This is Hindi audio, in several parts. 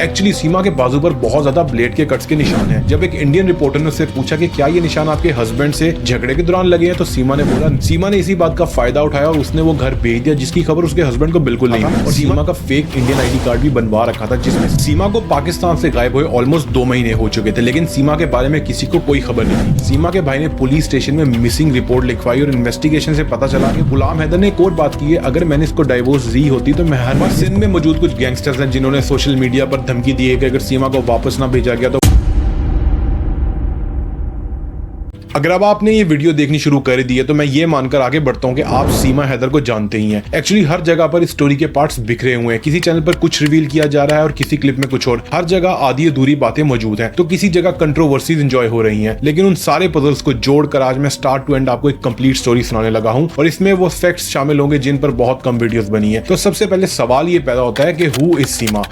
एक्चुअली सीमा के बाजू पर बहुत ज्यादा ब्लेड के कट्स के निशान हैं। जब एक इंडियन रिपोर्टर ने उससे पूछा कि क्या ये निशान आपके हस्बैंड से झगड़े के दौरान लगे हैं, तो सीमा ने बोला। सीमा ने इसी बात का फायदा उठाया और उसने वो घर भेज दिया जिसकी खबर उसके हस्बैंड को बिल्कुल नहीं थी। और सीमा का फेक इंडियन आईडी कार्ड भी बनवा रखा था, जिसमें सीमा को पाकिस्तान से गायब हुए ऑलमोस्ट 2 महीने हो चुके थे, लेकिन सीमा के बारे में किसी को कोई खबर नहीं थी। सीमा के भाई ने पुलिस स्टेशन में मिसिंग रिपोर्ट लिखवाई और इन्वेस्टिगेशन से पता चला कि गुलाम हैदर ने एक और बात की है, अगर मैंने इसको डाइवोर्स दी होती तो मैं हर सिंध में मौजूद कुछ गैंगस्टर्स हैं जिन्होंने सोशल मीडिया पर धमकी दी है कि अगर सीमा को वापस ना भेजा गया तो अगर अब आपने ये वीडियो देखनी शुरू कर दी है तो मैं ये मानकर आगे बढ़ता हूँ कि आप सीमा हैदर को जानते ही हैं। एक्चुअली हर जगह पर इस स्टोरी के पार्ट्स बिखरे हुए हैं, किसी चैनल पर कुछ रिवील किया जा रहा है और किसी क्लिप में कुछ और। हर जगह आधी अधूरी बातें मौजूद हैं, तो किसी जगह कंट्रोवर्सीज एंजॉय हो रही हैं, लेकिन उन सारे पजल्स को जोड़कर आज मैं स्टार्ट टू एंड आपको एक कंप्लीट स्टोरी सुनाने लगा हूँ और इसमें वो फैक्ट्स शामिल होंगे जिन पर बहुत कम वीडियोस बनी है। तो सबसे पहले सवाल ये पैदा होता है कि who is Seema?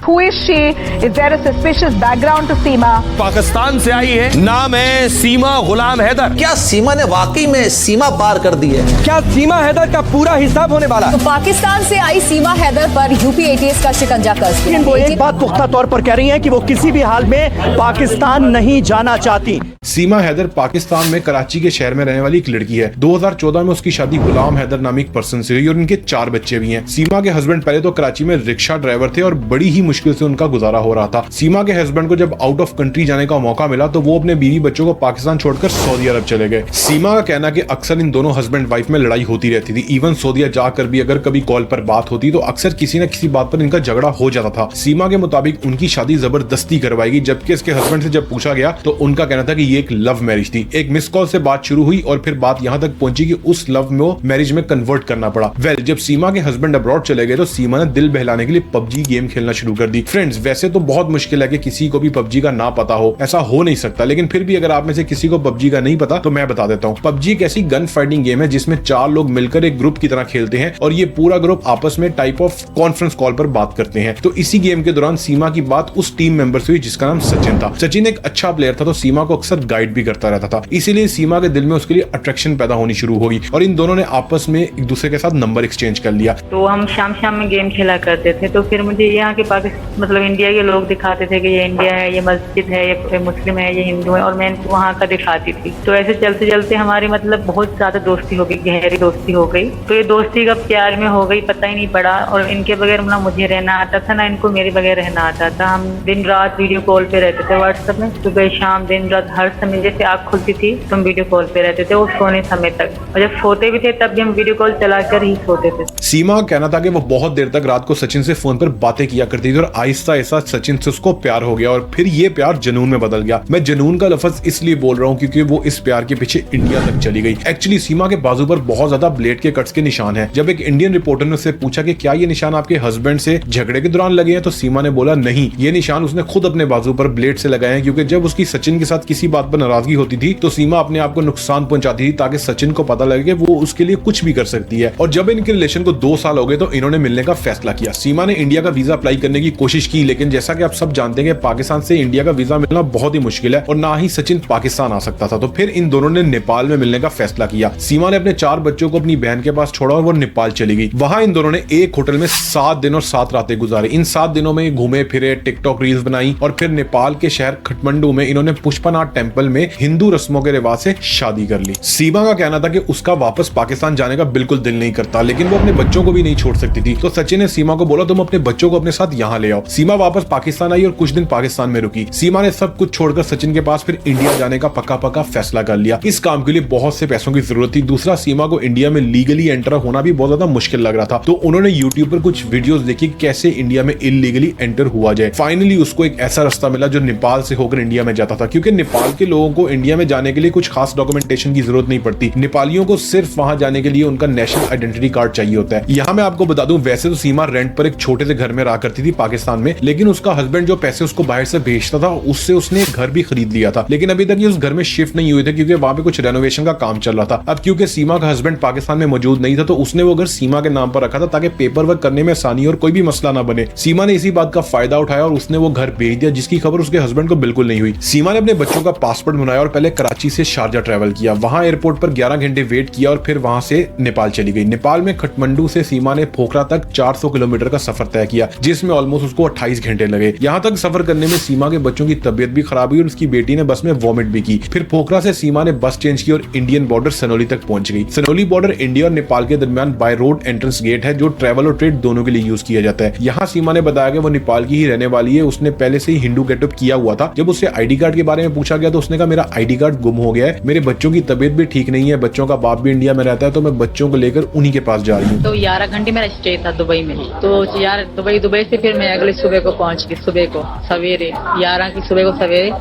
Who is she? Is there a suspicious background to Seema? Pakistan से आई है, नाम है सीमा गुलाम हैदर। क्या सीमा ने वाकई में सीमा पार कर दी है? क्या सीमा हैदर का पूरा हिसाब होने वाला? तो पाकिस्तान से आई सीमा हैदर पर यूपी एटीएस का शिकंजा कस दिया। वो एक बात पुख्ता तौर पर कह रही हैं कि वो किसी भी हाल में पाकिस्तान नहीं जाना चाहती। सीमा हैदर पाकिस्तान में कराची के शहर में रहने वाली एक लड़की है। 2014 में उसकी शादी गुलाम हैदर नामी एक पर्सन से हुई और उनके 4 बच्चे भी हैं। सीमा के हस्बैंड पहले तो कराची में रिक्शा ड्राइवर थे और बड़ी ही मुश्किल से उनका गुजारा हो रहा था। सीमा के हस्बैंड को जब आउट ऑफ कंट्री जाने का मौका मिला तो वो अपने बीवी बच्चों को पाकिस्तान छोड़कर सऊदी अरब चले गए। सीमा का कहना कि अक्सर इन दोनों हस्बैंड वाइफ में लड़ाई होती रहती थी। इवन सऊदी जाकर भी अगर कभी कॉल पर बात होती तो अक्सर किसी न किसी बात पर इनका झगड़ा हो जाता था। सीमा के मुताबिक उनकी शादी जबरदस्ती करवाएगी, जबकि इसके हस्बैंड से जब पूछा गया तो उनका कहना था कि ये एक लव मैरिज थी। एक मिस कॉल से बात शुरू हुई और फिर बात यहाँ तक पहुंची कि उस लव में वो मैरिज में कन्वर्ट करना पड़ा। जब सीमा के हस्बैंड अब्रॉड चले गए तो सीमा ने दिल बहलाने के लिए पबजी गेम खेलना शुरू कर दी। फ्रेंड्स, वैसे तो बहुत मुश्किल है कि किसी को भी पबजी का ना पता हो, ऐसा हो नहीं सकता, लेकिन फिर भी अगर आप में से किसी को पबजी का नहीं पता तो मैं बता देता हूँ। पबजी एक ऐसी गन फाइटिंग गेम है जिसमें 4 लोग मिलकर एक ग्रुप की तरह खेलते हैं और ये पूरा ग्रुप आपस में टाइप ऑफ कॉन्फ्रेंस कॉल पर बात करते हैं। तो इसी गेम के दौरान सीमा की बात उस टीम मेंबर से हुई जिसका नाम सचिन था। सचिन एक अच्छा प्लेयर था तो सीमा को अक्सर गाइड भी करता रहता था, इसीलिए सीमा के दिल में उसके लिए अट्रैक्शन पैदा होनी शुरू होगी और इन दोनों ने आपस में एक दूसरे के साथ नंबर एक्सचेंज कर लिया। तो हम शाम शाम में गेम खेला करते थे, तो फिर मुझे यहाँ के पाकिस्तान मतलब इंडिया के लोग दिखाते थे कि ये इंडिया है, ये मस्जिद है, ये मुस्लिम है, ये हिंदू है, और मैं इनको वहाँ का दिखाती थी। तो ऐसे चलते चलते हमारी मतलब बहुत ज्यादा दोस्ती हो गई, गहरी दोस्ती हो गई। तो ये दोस्ती कब प्यार में हो गई पता ही नहीं पड़ा, और इनके बगैर ना मुझे रहना आता था ना इनको मेरे बगैर रहना आता था। हम दिन रात वीडियो कॉल पे रहते थे व्हाट्सएप में, सुबह शाम दिन रात हर समय, जैसे आँख खुलती थी तो हम वीडियो कॉल पे रहते थे, वो सोने समय तक, और जब सोते भी थे तब भी हम वीडियो कॉल चलाकर ही सोते थे। सीमा का कहना था कि वो बहुत देर तक रात को सचिन से फोन पर बातें किया करती थी और आहिस्ता आहिस्ता सचिन से उसको प्यार हो गया और फिर ये प्यार जुनून में बदल गया। मैं जुनून का लफ्ज इसलिए बोल रहा हूँ क्योंकि वो इस प्यार के पीछे इंडिया तक चली गई। एक्चुअली सीमा के बाजू पर बहुत ज्यादा ब्लेड के कट्स के निशान हैं। जब एक इंडियन रिपोर्टर ने उससे पूछा कि क्या ये निशान आपके हस्बैंड से झगड़े के दौरान लगे हैं, तो सीमा ने बोला नहीं, ये निशान उसने खुद अपने बाजू पर ब्लेड से लगाए हैं, क्योंकि जब उसकी सचिन के साथ किसी बात पर नाराजगी होती थी तो सीमा अपने आप को नुकसान पहुंचाती थी ताकि सचिन को पता लगे कि वो उसके लिए कुछ भी कर सकती है। और जब इनके रिलेशन को 2 साल हो गए तो इन्होंने मिलने का फैसला किया। सीमा ने इंडिया का वीजा अप्लाई करने की कोशिश की, लेकिन जैसा कि आप सब जानते हैं पाकिस्तान से इंडिया का वीजा मिलना बहुत ही मुश्किल है और ना ही सचिन पाकिस्तान आ सकता था। तो फिर इन दोनों ने नेपाल में मिलने का फैसला किया। सीमा ने अपने 4 बच्चों को अपनी बहन के पास छोड़ा और वो नेपाल चली गई। वहां इन दोनों ने एक होटल में 7 दिन और 7 रातें गुजारी। इन 7 दिनों में घूमे फिरे, टिकटॉक रील्स बनाई और फिर नेपाल के शहर खटमंडू में इन्होंने पुष्पनाथ टेम्पल में हिंदू रस्मों के रिवाज से शादी कर ली। सीमा का कहना था कि उसका वापस पाकिस्तान जाने का बिल्कुल दिल नहीं करता, लेकिन वो अपने बच्चों को भी नहीं छोड़ सकती थी। तो सचिन ने सीमा को बोला तुम अपने बच्चों को अपने साथ यहाँ ले आओ। सीमा वापस पाकिस्तान आई और कुछ दिन पाकिस्तान में रुकी। सीमा ने सब कुछ छोड़कर सचिन के पास फिर इंडिया जाने का पक्का फैसला कर लिया। इस काम के लिए बहुत से पैसों की जरूरत थी। दूसरा, सीमा को इंडिया में लीगली एंटर होना भी बहुत ज्यादा मुश्किल लग रहा था, तो उन्होंने यूट्यूब पर कुछ वीडियोस देखी कैसे इंडिया में इलीगली एंटर हुआ जाए। फाइनली उसको एक ऐसा रास्ता मिला जो नेपाल से होकर इंडिया में जाता था, क्योंकि नेपाल के लोगों को इंडिया में जाने के लिए कुछ खास डॉक्यूमेंटेशन की जरूरत नहीं पड़ती। नेपालियों को सिर्फ वहां जाने के लिए उनका नेशनल आइडेंटिटी कार्ड चाहिए होता है। यहाँ मैं आपको बता दूं, वैसे तो सीमा रेंट पर एक छोटे से घर में रहा करती थी पाकिस्तान में, लेकिन उसका हस्बैंड जो पैसे उसको बाहर से भेजता था उससे उसने घर भी खरीद लिया था, लेकिन अभी तक ये उस घर में शिफ्ट शिफ्ट नहीं हुए थे क्योंकि वहां पे कुछ रेनोवेशन का काम चल रहा था। अब क्योंकि सीमा का हस्बैंड पाकिस्तान में मौजूद नहीं था तो उसने वो घर सीमा के नाम पर रखा था ताकि पेपर वर्क करने में आसानी और कोई भी मसला ना बने। सीमा ने इसी बात का फायदा उठाया और उसने वो घर भेज दिया, जिसकी खबर उसके हस्बैंड को बिल्कुल नहीं हुई। सीमा ने अपने बच्चों का पासपोर्ट बनाया और पहले कराची से शारजा ट्रैवल किया। वहां एयरपोर्ट पर 11 घंटे वेट किया और फिर वहां से नेपाल चली गई। नेपाल में काठमांडू से सीमा ने पोखरा तक 400 किलोमीटर का सफर तय किया, जिसमें ऑलमोस्ट उसको 28 घंटे लगे। यहाँ तक सफर करने में सीमा के बच्चों की तबियत भी खराब हुई और उसकी बेटी ने बस में वॉमिट भी की। फिर पोखरा से सीमा ने बस चेंज की और इंडियन बॉर्डर सनोली तक पहुंच गई। सनोली बॉर्डर इंडिया और नेपाल के दरमियान बाय रोड एंट्रेंस गेट है जो ट्रैवल और ट्रेड दोनों के लिए यूज किया जाता है। यहाँ सीमा ने बताया कि वो नेपाल की ही रहने वाली है। उसने पहले से ही हिंदू गेटअप किया हुआ था। जब उससे आईडी कार्ड के बारे में पूछा गया तो उसने कहा मेरा आईडी कार्ड गुम हो गया है, मेरे बच्चों की तबियत भी ठीक नहीं है, बच्चों का बाप भी इंडिया में रहता है तो मैं बच्चों को लेकर उन्हीं के पास जा रही हूँ। तो 11 घंटे मेरा स्टे था दुबई में। तो यार दुबई से फिर मैं अगले सुबह को पहुंच गई। सुबह को सवेरे 11 की सुबह को सवेरे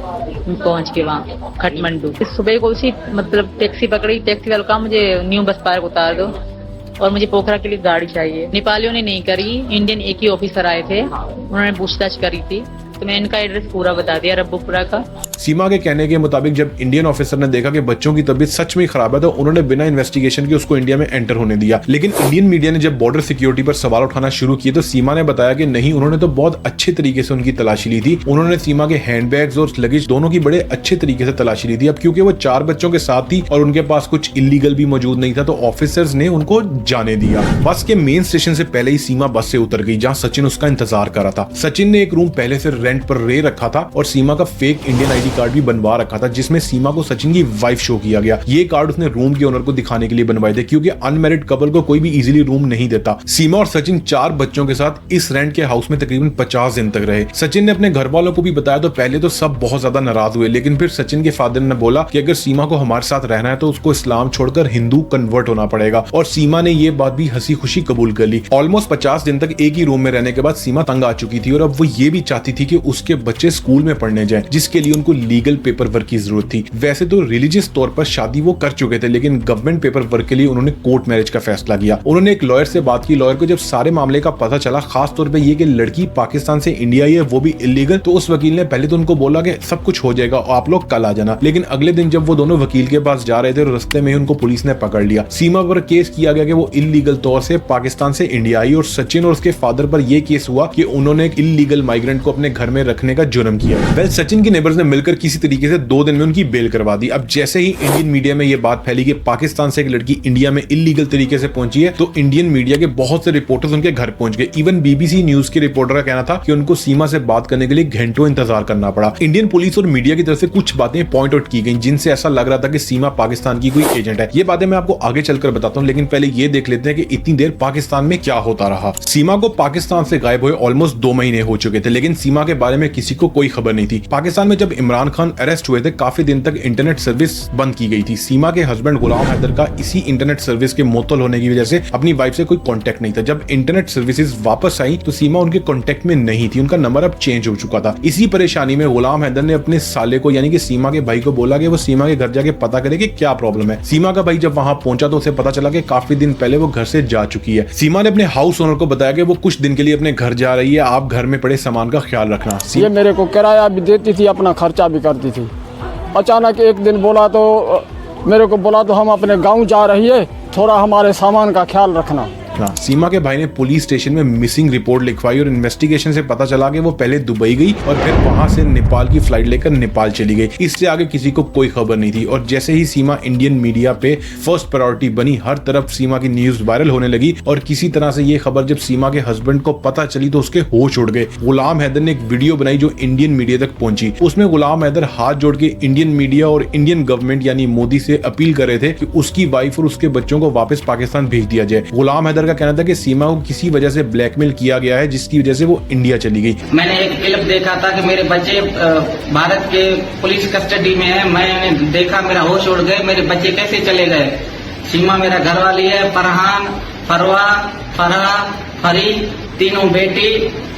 पहुंच गए वहाँ काठमांडू। फिर सुबह को उसी मतलब टैक्सी पकड़ी। टैक्सी वाला कहा मुझे न्यू बस पार्क उतार दो और मुझे पोखरा के लिए गाड़ी चाहिए। नेपालियों ने नहीं करी, इंडियन एक ही ऑफिसर आए थे, उन्होंने पूछताछ करी थी तो मैं इनका एड्रेस पूरा बता दिया, रब्बुपुरा का। सीमा के कहने के मुताबिक जब इंडियन ऑफिसर ने देखा कि बच्चों की तबीयत सच में खराब है तो उन्होंने बिना इन्वेस्टिगेशन के उसको इंडिया में एंटर होने दिया। लेकिन इंडियन मीडिया ने जब बॉर्डर सिक्योरिटी पर सवाल उठाना शुरू किए तो सीमा ने बताया कि नहीं, उन्होंने तो बहुत अच्छे तरीके से उनकी तलाशी ली थी। उन्होंने सीमा के हैंडबैग्स और लगेज दोनों की बड़े अच्छे तरीके से तलाशी ली थी। अब क्योंकि वो 4 बच्चों के साथ थी और उनके पास कुछ इलीगल भी मौजूद नहीं था तो ऑफिसर्स ने उनको जाने दिया। बस के मेन स्टेशन से पहले ही सीमा बस से उतर गई जहाँ सचिन उसका इंतजार कर रहा था। सचिन ने एक रूम पहले से रेंट पर ले रखा था और सीमा का फेक इंडियन आईडी कार्ड भी बनवा रखा था जिसमें सीमा को सचिन की वाइफ शो किया गया। ये कार्ड उसने रूम के ओनर को दिखाने के लिए बनवाए थे क्योंकि अनमैरिड कपल को कोई भी इजीली रूम नहीं देता। सीमा और सचिन 4 बच्चों के साथ इस रेंट के हाउस में तकरीबन 50 दिन तक रहे। सचिन ने अपने घर वालों को भी बताया तो पहले तो सब बहुत ज्यादा नाराज हुए, लेकिन फिर सचिन के फादर ने बोला कि अगर सीमा को हमारे साथ रहना है तो उसको इस्लाम छोड़कर हिंदू कन्वर्ट होना पड़ेगा और सीमा ने ये बात भी हंसी खुशी कबूल कर ली। ऑलमोस्ट 50 दिन तक एक ही रूम में रहने के बाद सीमा तंग आ चुकी थी और अब वो ये भी चाहती थी कि उसके बच्चे स्कूल में पढ़ने जाएं, जिसके लिए उनको लीगल पेपर वर्क की जरूरत थी। वैसे तो रिलीजियस तौर पर शादी वो कर चुके थे लेकिन गवर्नमेंट पेपर वर्क के लिए उन्होंने कोर्ट मैरिज का फैसला किया। उन्होंने एक लॉयर से बात की। लॉयर को जब सारे मामले का पता चला, खास तौर पे ये कि लड़की पाकिस्तान से इंडिया आई है वो भी इलीगल, तो उस वकील ने पहले तो उनको बोला कि सब कुछ हो जाएगा और आप लोग कल आ जाना। लेकिन अगले दिन जब वो दोनों वकील के पास जा रहे थे तो रास्ते में ही उनको पुलिस ने पकड़ लिया। सीमा पर केस किया गया कि वो इलीगल तौर से पाकिस्तान से इंडिया आई और सचिन और उसके फादर पर यह केस हुआ कि उन्होंने एक इलीगल माइग्रेंट को अपने घर में रखने का जुर्म किया। वेल, सचिन के नेबर्स ने मिलकर किसी तरीके से 2 दिन में उनकी बेल करवा दी। अब जैसे ही इंडियन मीडिया में ये बात फैली कि पाकिस्तान से एक लड़की इंडिया में इलीगल तरीके से पहुंची है तो इंडियन मीडिया के बहुत से रिपोर्टर्स उनके घर पहुंच गए। इवन बीबीसी न्यूज के रिपोर्टर का कहना था कि उनको सीमा से बात करने के लिए घंटों इंतजार करना पड़ा। इंडियन पुलिस और मीडिया की तरफ से कुछ बातें पॉइंट आउट की गई जिनसे ऐसा लग रहा था कि सीमा पाकिस्तान की कोई एजेंट है। ये बातें मैं आपको आगे चलकर बताता हूँ, लेकिन पहले ये देख लेते हैं कि इतनी देर पाकिस्तान में क्या होता रहा। सीमा को पाकिस्तान से गायब हुए ऑलमोस्ट 2 महीने हो चुके थे लेकिन सीमा के बारे में किसी को कोई खबर नहीं थी। पाकिस्तान में जब इमरान खान अरेस्ट हुए थे काफी दिन तक इंटरनेट सर्विस बंद की गई थी। सीमा के हस्बैंड गुलाम हैदर का इसी इंटरनेट सर्विस के मुअत्तल होने की वजह से अपनी वाइफ से कोई कांटेक्ट नहीं था। जब इंटरनेट सर्विसेज वापस आई तो सीमा उनके कांटेक्ट में नहीं थी, उनका नंबर अब चेंज हो चुका था। इसी परेशानी में गुलाम हैदर ने अपने साले को यानी कि सीमा के भाई को बोला कि वो सीमा के घर जाके पता करे कि क्या प्रॉब्लम है। सीमा का भाई जब वहां पहुंचा तो उसे पता चला कि काफी दिन पहले वो घर से जा चुकी है। सीमा ने अपने हाउस ओनर को बताया कि वो कुछ दिन के लिए अपने घर जा रही है, आप घर में पड़े सामान का ख्याल रखना। ये मेरे को किराया भी देती थी, अपना खर्चा भी करती थी। अचानक एक दिन बोला तो मेरे को बोला तो हम अपने गांव जा रही है, थोड़ा हमारे सामान का ख्याल रखना। सीमा के भाई ने पुलिस स्टेशन में मिसिंग रिपोर्ट लिखवाई और इन्वेस्टिगेशन से पता चला कि वो पहले दुबई गई और फिर वहां से नेपाल की फ्लाइट लेकर नेपाल चली गई। इससे आगे किसी को कोई खबर नहीं थी और जैसे ही सीमा इंडियन मीडिया पे फर्स्ट प्रायोरिटी बनी, हर तरफ सीमा की न्यूज वायरल होने लगी और किसी तरह से ये खबर जब सीमा के हस्बैंड को पता चली तो उसके होश उड़ गए। गुलाम हैदर ने एक वीडियो बनाई जो इंडियन मीडिया तक पहुंची। उसमें गुलाम हैदर हाथ जोड़ के इंडियन मीडिया और इंडियन गवर्नमेंट यानी मोदी से अपील कर रहे थे कि उसकी वाइफ और उसके बच्चों को वापस पाकिस्तान भेज दिया जाए। गुलाम हैदर का कहना था कि सीमा को किसी वजह से ब्लैकमेल किया गया है जिसकी वजह से वो इंडिया चली गई। मैंने एक क्लिप देखा था कि मेरे बच्चे भारत के पुलिस कस्टडी में है, मैंने देखा मेरा होश उड़ गए, मेरे बच्चे कैसे चले गए। सीमा मेरा घर वाली है, फरहान, फरवा, फरहा, फरी, तीनों बेटी।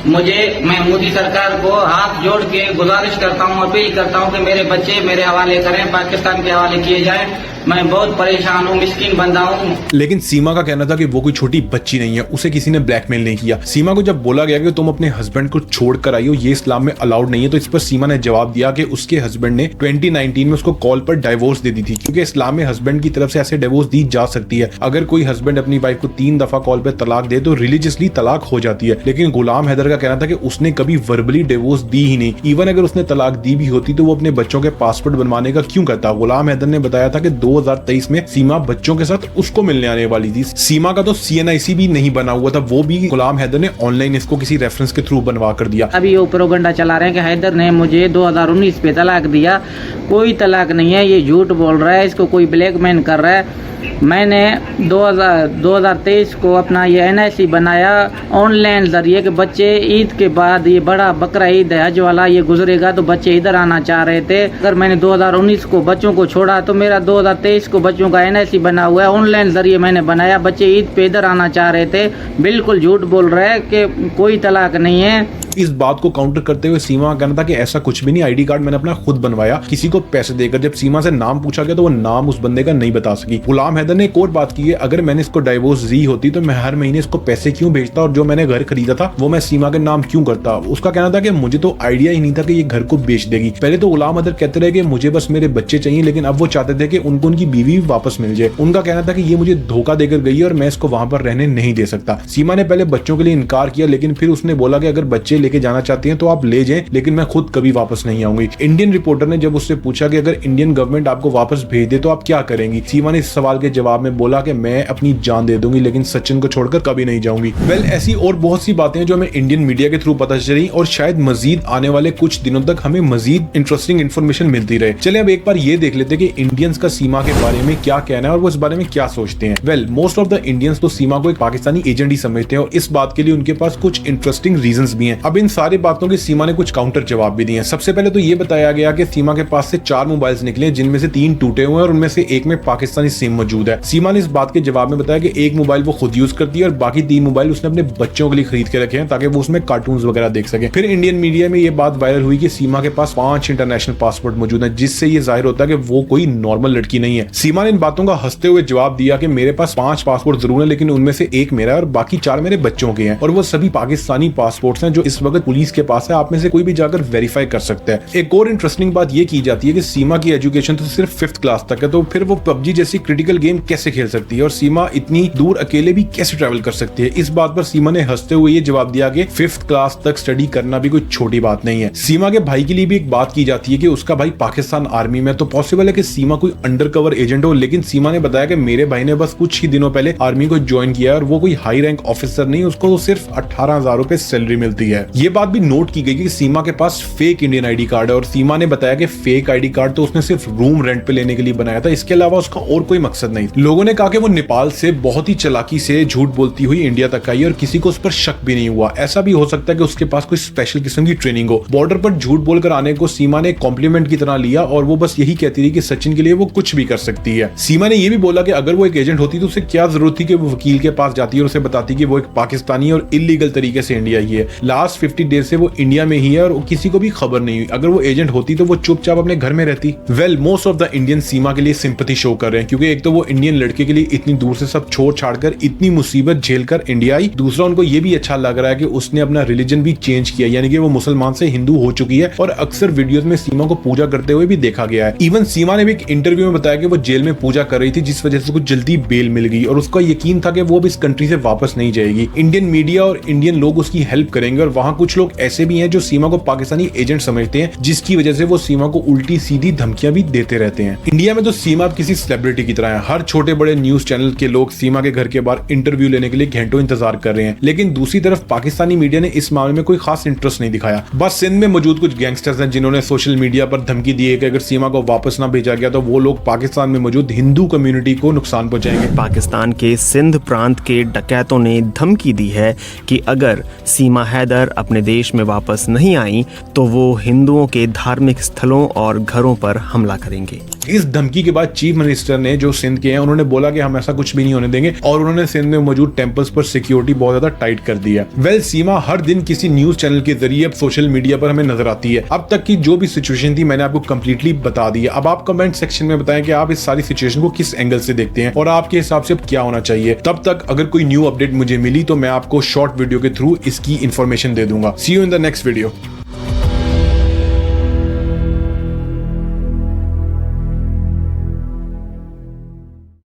मैं मोदी सरकार को हाथ जोड़ के गुजारिश करता हूँ, अपील करता हूँ कि मेरे बच्चे मेरे हवाले करें, पाकिस्तान के हवाले किए जाएं। मैं बहुत परेशान हूँ, मिस्किन बंदा हूँ। लेकिन सीमा का कहना था कि वो कोई छोटी बच्ची नहीं है, उसे किसी ने ब्लैकमेल नहीं किया। सीमा को जब बोला गया कि तुम अपने हस्बैंड को छोड़ कर आई हो, ये इस्लाम में अलाउड नहीं है, तो इस पर सीमा ने जवाब दिया कि उसके हस्बैंड ने 2019 में उसको कॉल पर डाइवोर्स दे दी थी, क्योंकि इस्लाम में हस्बैंड की तरफ से ऐसे डाइवोर्स दी जा सकती है। अगर कोई हस्बैंड अपनी वाइफ को 3 दफा कॉल पर तलाक दे तो रिलीजियसली तलाक हो जाती है। लेकिन गुलाम हैदर का कहना था कि उसने कभी वर्बली डिवोर्स दी ही नहीं। इवन अगर उसने तलाक दी भी होती तो वो अपने बच्चों के पासपोर्ट बनवाने का क्यों करता। गुलाम हैदर ने बताया था कि 2023 में सीमा बच्चों के साथ उसको मिलने आने वाली थी। सीमा का तो CNIC भी नहीं बना हुआ था, वो भी गुलाम हैदर ने ऑनलाइन इसको किसी रेफरेंस के थ्रू बनवा कर दिया। अभी वो प्रोगंडा चला रहे हैं कि हैदर ने मुझे 2019 पे तलाक दिया। कोई तलाक नहीं है, ये झूठ बोल रहा है, इसको कोई ब्लैकमेल कर रहा है। मैंने 2023 को अपना ये NIC बनाया ऑनलाइन जरिए कि बच्चे ईद के बाद, ये बड़ा बकरा ईद है हज वाला, ये गुजरेगा तो बच्चे इधर आना चाह रहे थे। अगर मैंने 2019 को बच्चों को छोड़ा तो मेरा 2023 को बच्चों का NIC बना हुआ है, ऑनलाइन जरिए मैंने बनाया। बच्चे ईद पे इधर आना चाह रहे थे। बिल्कुल झूठ बोल रहा है कि कोई तलाक नहीं है। इस बात को काउंटर करते हुए सीमा का कहना था कि ऐसा कुछ भी नहीं, ID कार्ड मैंने अपना खुद बनवाया किसी को पैसे देकर। जब सीमा से नाम पूछा गया तो वो नाम उस बंदे का नहीं बता सकी। गुलाम हैदर ने एक और बात की है, अगर मैंने इसको डाइवोर्स दी होती तो मैं हर महीने इसको पैसे क्यों भेजता और जो मैंने घर खरीदा था वो मैं सीमा के नाम क्यों करता। उसका कहना था कि मुझे तो आइडिया ही नहीं था कि ये घर को बेच देगी। पहले तो गुलाम हैदर कहते रहे कि मुझे बस मेरे बच्चे चाहिए, लेकिन अब वो चाहते थे कि उनको उनकी बीवी वापस मिल जाए। उनका कहना था कि ये मुझे धोखा देकर गई है और मैं इसको वहां पर रहने नहीं दे सकता। सीमा ने पहले बच्चों के लिए इनकार किया, लेकिन फिर उसने बोला कि अगर बच्चे लेके जाना चाहती हैं तो आप ले जाएं, लेकिन मैं खुद कभी वापस नहीं आऊंगी। इंडियन रिपोर्टर ने जब उससे पूछा कि अगर इंडियन गवर्नमेंट आपको वापस भेज दे तो आप क्या करेंगी, सीमा ने इस सवाल के जवाब में बोला कि मैं अपनी जान दे दूंगी, लेकिन सचिन को छोड़कर कभी नहीं जाऊंगी। वेल, ऐसी और बहुत सी बातें हैं जो हमें इंडियन मीडिया के थ्रू पता चली और शायद मजीद आने वाले कुछ दिनों तक हमें मजीद इंटरेस्टिंग इन्फॉर्मेशन मिलती रहे। चले अब एक बार ये देख लेते कि इंडियंस का सीमा के बारे में क्या कहना है और वो इस बारे में क्या सोचते हैं। Well, most of the Indians तो सीमा को एक पाकिस्तानी एजेंट ही समझते हैं और इस बात के लिए उनके पास कुछ इंटरेस्टिंग रीजंस भी हैं। अब इन सारी बातों के सीमा ने कुछ काउंटर जवाब भी दिए हैं। सबसे पहले तो ये बताया गया कि सीमा के पास से 4 मोबाइल्स निकले, जिनमें से 3 टूटे हुए हैं और उनमें से एक में पाकिस्तानी सिम मौजूद है। सीमा ने इस बात के जवाब में बताया कि एक मोबाइल वो खुद यूज करती है और बाकी 3 मोबाइल उसने अपने बच्चों के लिए खरीद के रखे हैं ताकि वो उसमें कार्टून्स वगैरह देख सके। फिर इंडियन मीडिया में ये बात वायरल हुई कि सीमा के पास 5 इंटरनेशनल पासपोर्ट मौजूद है, जिससे ये जाहिर होता है कि वो कोई नॉर्मल लड़की नहीं है। सीमा ने इन बातों का हंसते हुए जवाब दिया कि मेरे पास 5 पासपोर्ट जरूर है, लेकिन उनमें से एक मेरा है और बाकी 4 मेरे बच्चों के हैं और वो सभी पाकिस्तानी पासपोर्ट्स हैं जो इस वक्त पुलिस के पास है। आप में से कोई भी जाकर वेरीफाई कर सकता है। एक और इंटरेस्टिंग बात ये की जाती है कि सीमा की एजुकेशन तो सिर्फ 5th क्लास तक है, तो फिर वो PUBG जैसी क्रिटिकल गेम कैसे खेल सकती है और सीमा इतनी दूर अकेले भी कैसे ट्रैवल कर सकती है। इस बात पर सीमा ने हंसते हुए ये जवाब दिया कि 5th क्लास तक स्टडी करना भी कोई छोटी बात नहीं है। सीमा के भाई के लिए भी एक बात की जाती है कि उसका भाई पाकिस्तान आर्मी में, तो पॉसिबल है कि सीमा कोई अंडरकवर एजेंट हो, लेकिन सीमा ने बताया कि मेरे भाई ने बस कुछ ही दिनों पहले आर्मी को ज्वाइन किया है और वो कोई हाई रैंक ऑफिसर नहीं, उसको तो सिर्फ 18,000 रुपए सैलरी मिलती है। ये बात भी नोट की गई कि सीमा के पास फेक इंडियन ID कार्ड है और सीमा ने बताया कि फेक ID कार्ड तो उसने सिर्फ रूम रेंट पे लेने के लिए बनाया था, इसके अलावा उसका और कोई मकसद नहीं। लोगों ने कहा कि वो नेपाल से बहुत ही चालाकी से झूठ बोलती हुई इंडिया तक आई और किसी को उस पर शक भी नहीं हुआ। ऐसा भी हो सकता है कि उसके पास कोई स्पेशल किस्म की ट्रेनिंग हो। बॉर्डर पर झूठ बोलकर आने को सीमा ने कॉम्प्लीमेंट की तरह लिया और वो बस यही कहती रही कि सचिन के लिए वो कुछ भी कर सकती है। सीमा ने यह भी बोला कि अगर वो एक एजेंट होती तो उसे क्या जरूरत थी कि वो वकील के पास जाती और उसे बताती कि वो एक पाकिस्तानी और इलीगल तरीके से इंडिया आई है। लास्ट 50 डेज से वो इंडिया में ही है और किसी को भी खबर नहीं हुई। अगर वो एजेंट होती तो वो चुपचाप अपने घर में रहती। Well, most of the Indian Seema के लिए सिंपैथी शो कर रहे हैं, क्योंकि एक तो वो इंडियन लड़के के लिए इतनी दूर से सब छोड़ छाड़कर इतनी मुसीबत झेलकर इंडिया आई, दूसरा उनको ये भी अच्छा लग रहा है कि उसने अपना रिलीजन भी चेंज किया, यानी कि वो मुसलमान से हिंदू हो चुकी है और अक्सर वीडियोस में सीमा को पूजा करते हुए भी देखा गया है। इवन सीमा ने भी एक इंटरव्यू में बताया कि वो जेल में पूजा कर रही थी, जिस वजह से उसको जल्दी बेल मिल गई और उसका यकीन था कि वो अब इस कंट्री से वापस नहीं जाएगी। इंडियन मीडिया और इंडियन लोग उसकी हेल्प करेंगे और वहां कुछ लोग ऐसे भी हैं जो सीमा को पाकिस्तानी एजेंट समझते हैं, जिसकी वजह से वो सीमा को उल्टी सीधी धमकियां भी देते रहते हैं। इंडिया में तो सीमा किसी सेलिब्रिटी की तरह है। हर छोटे बड़े न्यूज चैनल के लोग सीमा के घर के बाहर इंटरव्यू लेने के लिए घंटों इंतजार कर रहे हैं, लेकिन दूसरी तरफ पाकिस्तानी मीडिया ने इस मामले में कोई खास इंटरेस्ट नहीं दिखाया। बस सिंध में मौजूद कुछ गैंगस्टर्स हैं जिन्होंने सोशल मीडिया पर धमकी दी है कि अगर सीमा को वापस ना भेजा गया तो वो लोग पाकिस्तान में मौजूद हिंदू कम्युनिटी को नुकसान पहुंचाएंगे। पाकिस्तान के सिंध प्रांत के डकैतों ने धमकी दी है कि अगर सीमा हैदर अपने देश में वापस नहीं आई तो वो हिंदुओं के धार्मिक स्थलों और घरों पर हमला करेंगे। इस धमकी के बाद चीफ मिनिस्टर ने, जो सिंध के हैं, उन्होंने बोला कि हम ऐसा कुछ भी नहीं होने देंगे और उन्होंने सिंध में मौजूद टेंपल्स पर सिक्योरिटी बहुत ज्यादा टाइट कर दी है। वेल, सीमा हर दिन किसी न्यूज चैनल के जरिए अब सोशल मीडिया पर हमें नजर आती है। अब तक की जो भी सिचुएशन थी मैंने आपको कंप्लीटली बता दी है। अब आप कमेंट सेक्शन में बताएं कि आप इस सारी सिचुएशन को किस एंगल से देखते हैं और आपके हिसाब से अब क्या होना चाहिए। तब तक अगर कोई न्यू अपडेट मुझे मिली तो मैं आपको शॉर्ट वीडियो के थ्रू इसकी इंफॉर्मेशन दे दूंगा। See you in the next video.